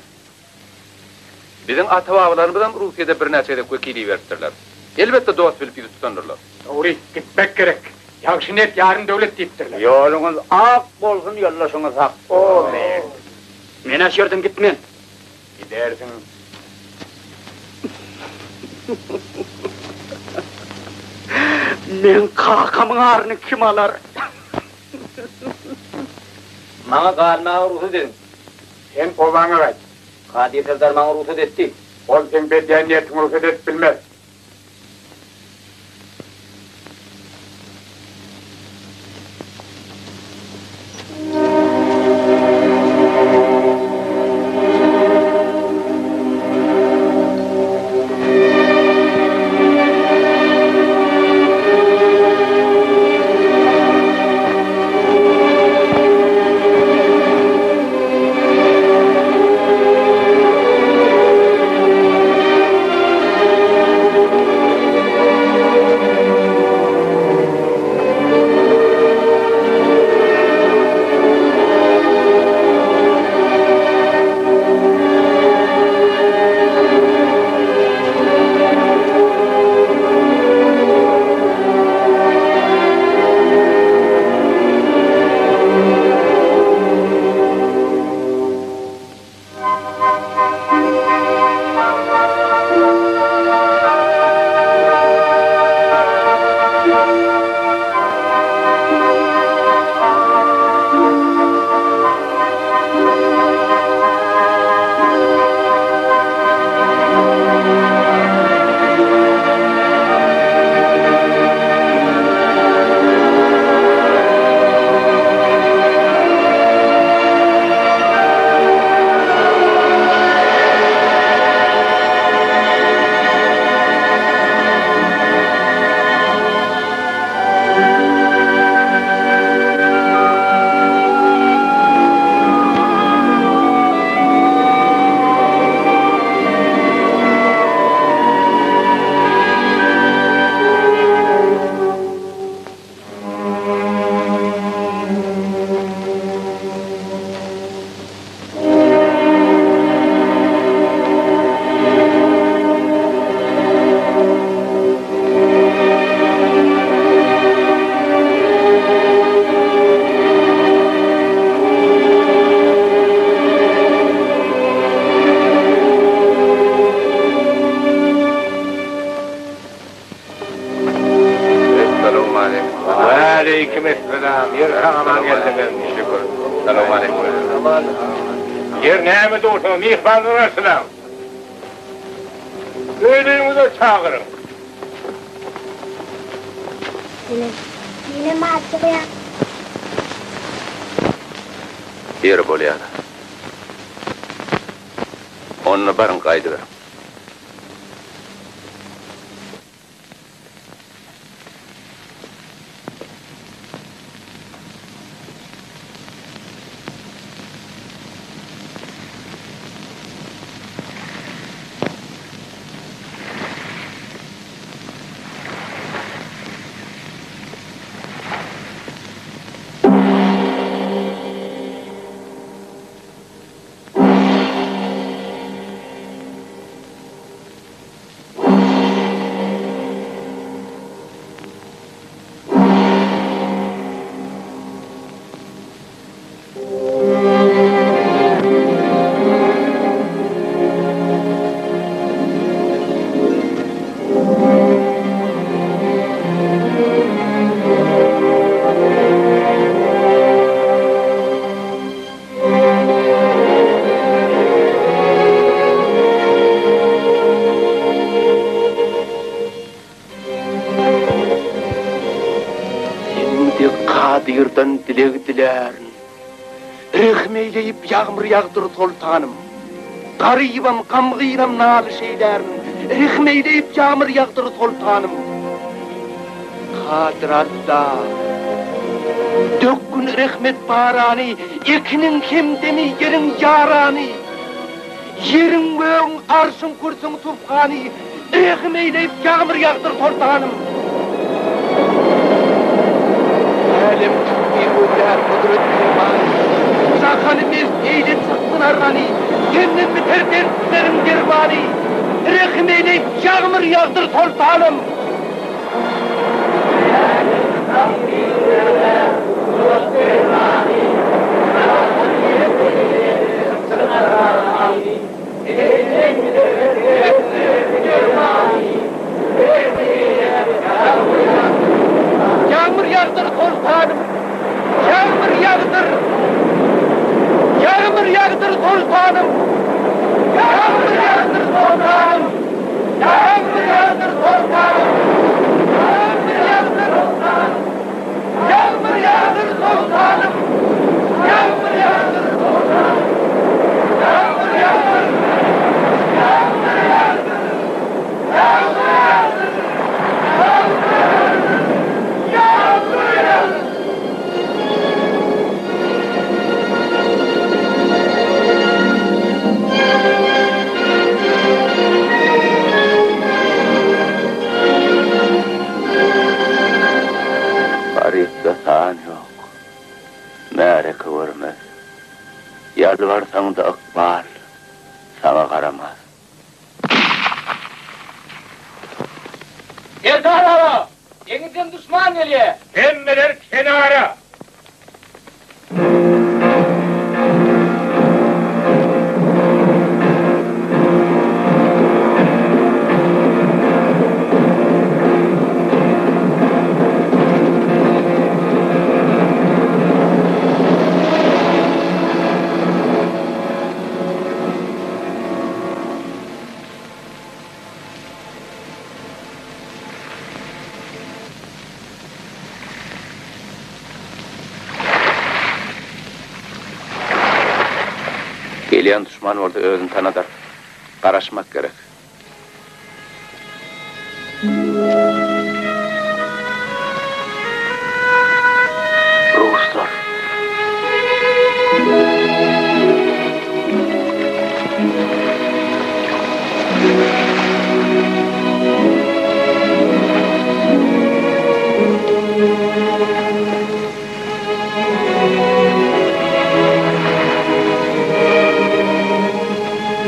Bizim ata-babalarımızdan Rusiýada bir näçe edip kökili beripdirler. Elbette dost bilip ýüzü tutanırlar. Doğru, gitmek gerek. Yaxşı net yarın devlet deyipdirler. Yolunuz ak bolsun, yollaşınız ak. O ne? Men aş yerden gitmen. Gidersin. Men kakamın ağrını kim alar? Maňa galmagy ruhsat ediň. Sen obaňa gaýt. Kadir Serdar maňa ruhsat etdi. Ol sen bedeniýetiň ruhsat edip bilmez. Yer sağaman geldiniz. Şükür. Selamun aleyküm. Yer näme dursun, mihmanlar arasına. Öyleyinize çağırın. Yine maaşı koyan. Yer bolýar. Onunla barın kaydı ver. Kadir'dan dilek dilerin. Rehmeyleyip yağmur yağdır toltanım. Garibam, kamgıynam nalı şeylerin. Rehmeyleyip yağmur yağdır toltanım. Kadir Allah. Dökkün rehmet barani, ekinin kemdemi yerin yarani. Yerin göğün arşın kursun tufani. Rehmeyleyip yağmur yağdır toltanım. Elim bir uğrar kudret kurbanı. Sakalimiz eğlet saksın arrani. Kendim biter dertlerim gervani. Rehmeyleyip yağmur yağdır toltanım. Yağmur yağdır sultanım, yağmur yağdır, yağmur yağdır sultanım, yağmur yağdır sultanım, yağmur yağdır sultanım, yağmur yağdır sultanım, yağmur yağdır sultanım, yağmur yağdır sultanım, yağmur yağdır, yağmur yağdır, yağmur yağdır, Garipte sağın yok, mere kıvırmaz. Yalvarsan da ıkbal, sana karamaz. Erdal ağa! Yeniden düşman geliyor! Emmeler kenara. Geleyen düşman orada özün tanıdır. Karaşmak gerek. Ruslar.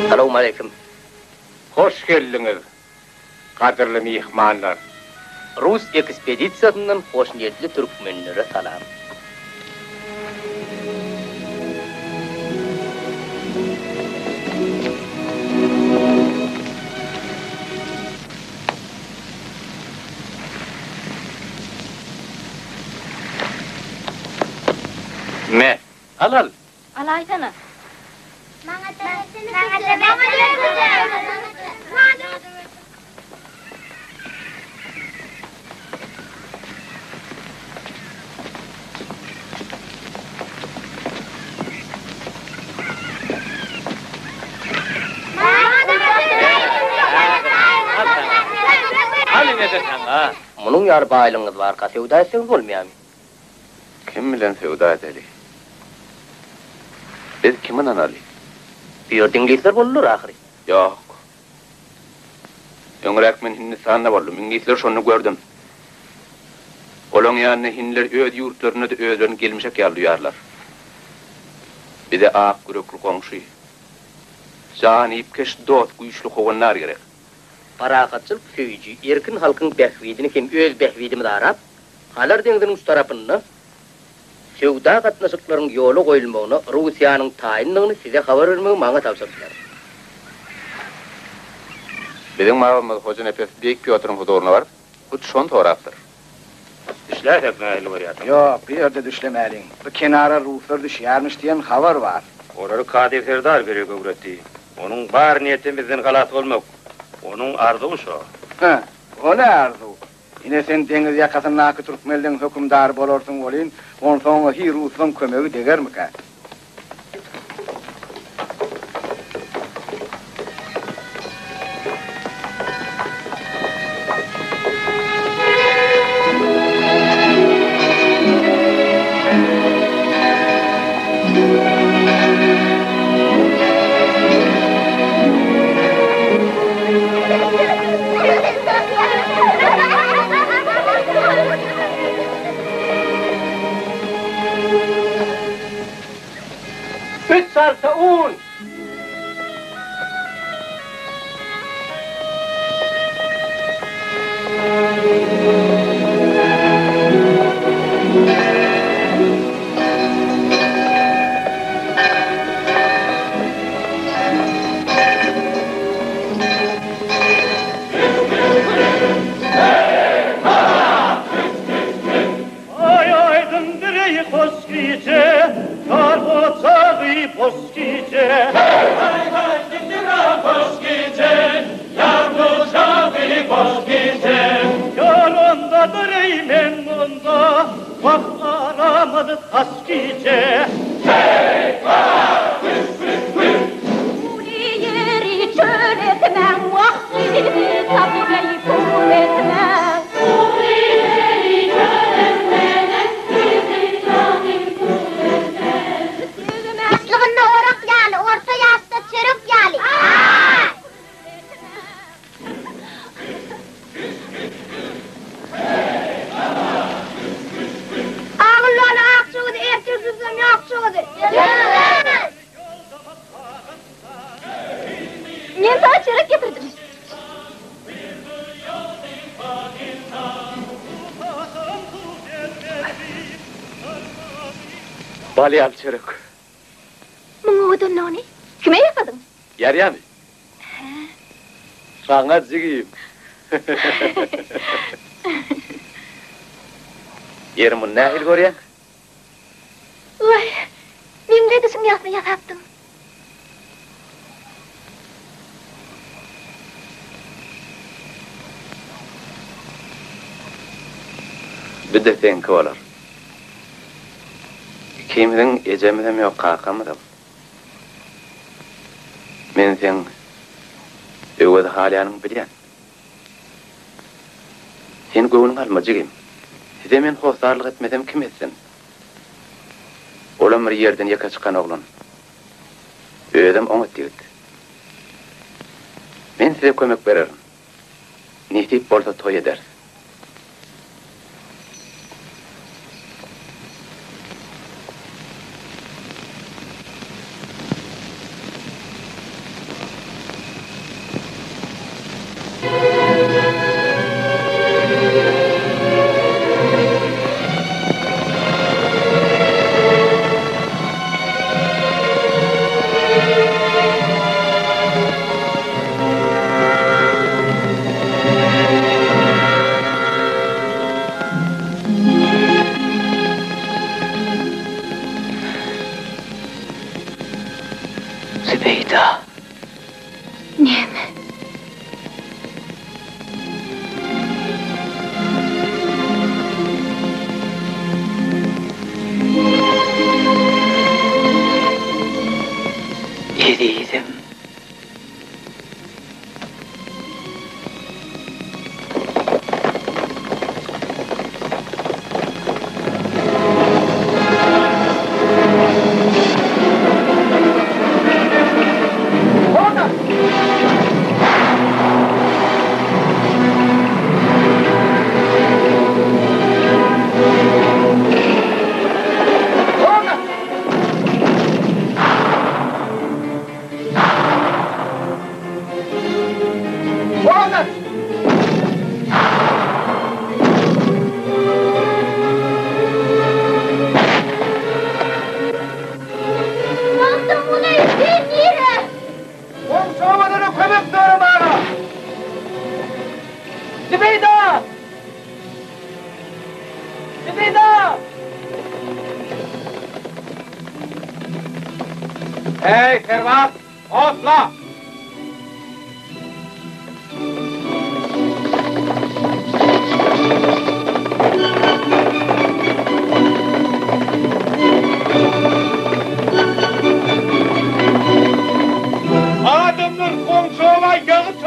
Selamun aleyküm. Hoş geldiniz, kadirli mihmanlar. Rus ekspedisiyasından hoş niyetli Türkmenlere salam. Al. Alaysana. Munun yar baylığınız var, sevda etseniz olmayam. Kim bilen sevda edeli? Biz kimin analı? Bir dinleyiciler bulunur ahiri. Yok. Öňrek men Hindistan'da boldum. İnglisler şonu gördüm. Olan ýanyna hinler öz ýurtlaryna da özlerini gelmişek ýalýarlar. Bir de ak güröklü goňşy. Jan ipkeş dot güýçli howanlar gerek. Parakatçılık söýüji, erkin halkın behwidini kim öz behwidimi darap, halar deňdiň üst tarapynda sevda gatnaşyklaryň ýoly goýulmagyny, Russiýanyň taýinligini size habar bermegi maňa tapşyrdylar. Bizim mağamız Hoca Nefes Beyik Piotr'un huduruna var. Bu şon toraptır. Düşläsek nähili barýar. Yok, bir yerde düşlemelin. Bu kenara Ruslar düşýärmiş diýen habar var. Orary Kady Serdar berip öwretdi. Onuň bar niýeti bizden galas bolmak. Onuň arzuwy şo. Ha, o ne arzu? Yine sen deniz ýakasyndaki Türkmenliň hökümdary bolarsyň bolýan, onsoň hi Rusyň kömegi degermika? Sarsaun. Balyal çörek. Muňa ödünläni? Kime ýakadyn? Yarýamy? Saňa jigim. Ýerimi nähil görýän? Vay, men de düşünýän ýasny ýasapdym. Bir de sen kovalar. Kimden ecemden yok kakamadım. Men sen öwede halyanın bilýän. Sen göwüň almajygym. Size men hosarlyk etmedem kim etsin? Olam bir ýerden ýaka çykan oglan. Öýdem oňa tigit. Men size kömek bererim. Nitip bolsa toy eder.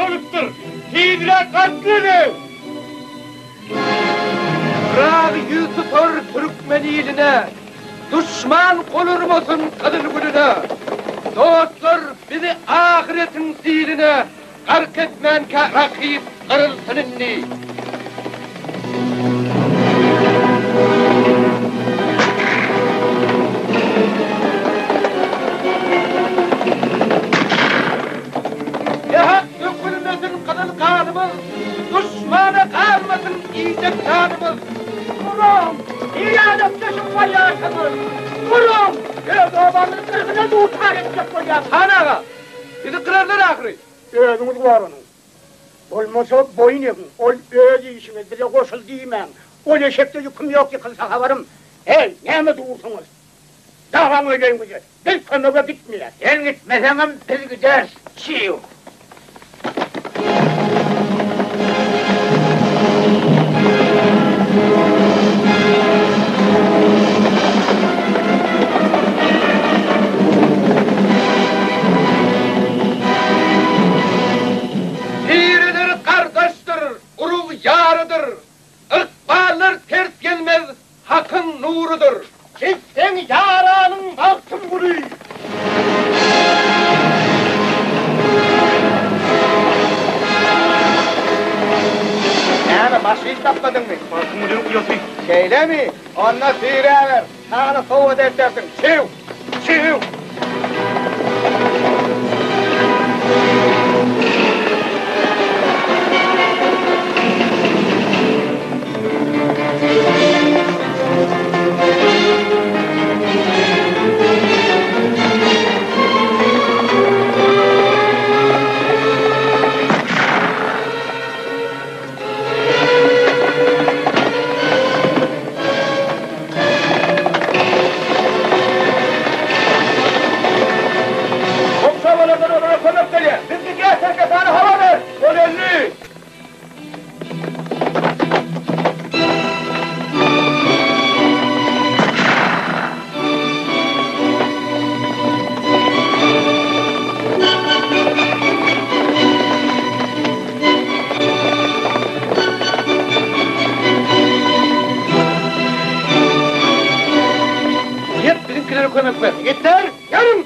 soluktur. Hidre katlıdır. Rağ yüz tutar Türkmen iline, düşman kolurmasın kadın gününe. Dostlar bizi ahiretin ziline, gark etmen ki rakip kırılsın inni. Yahat dökülmesin kadın kanımız, düşmana kalmasın iyicek kanımız. Kurum! İyadem taşın var yaşamız! Kurum! Göz obanın kırgına tutar edecek koyar! Hanaga, bizi kırarlar ahri. Özünüz var onun. Olmasa boyun yakın. Ol öz işiniz bize koşul diyemem. Ol eşekte yüküm yok yıkılsa havarım. Hey, ne mi durursunuz? Dağlan öyleyim güzel. Biz kömöge gitmeyer. Sen gitmesenim biz gideriz. Çiğ. Biridir kardeştir, urul yarıdır. Irkbarlar ters gelmez, hakın nurudur. Sen yaranın baktın bunu. Yani başı hiç tapmadın mı? Bakın bunu uyuyorsun. Şeyle mi? Onunla sıyırı ver. Sana soğuk edersin. Çiv! Çiv! Yet bizimkilere koymak ver. Yeter, yarın.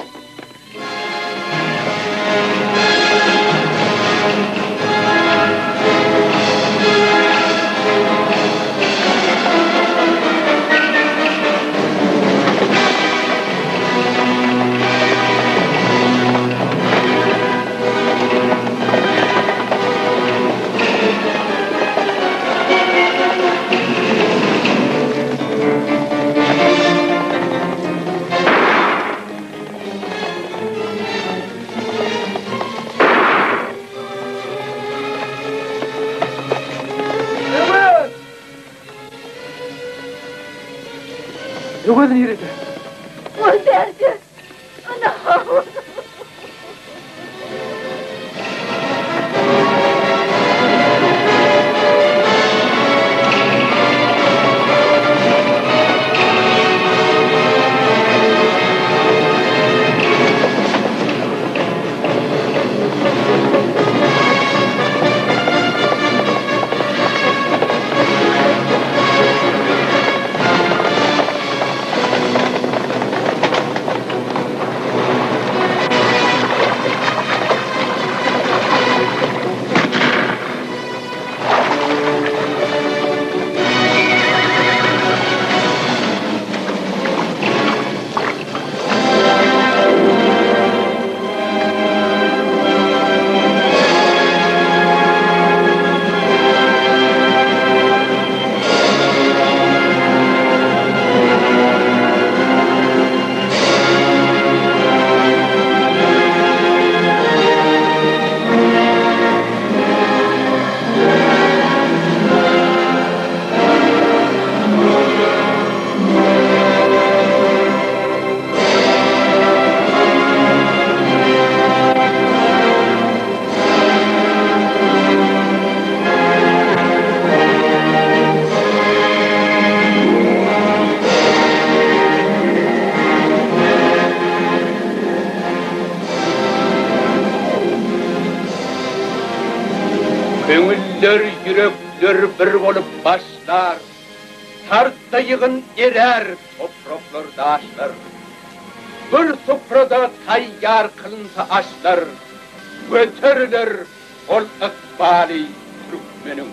Yok edin yürüdü. O derdi. Ana. Köngüller, yürekler bir olup başlar. Tartta yığın erer topraklar daşlar. Bir sofrada tayyar kılınsa aşlar. Götürülür ol ıkbali Türkmenin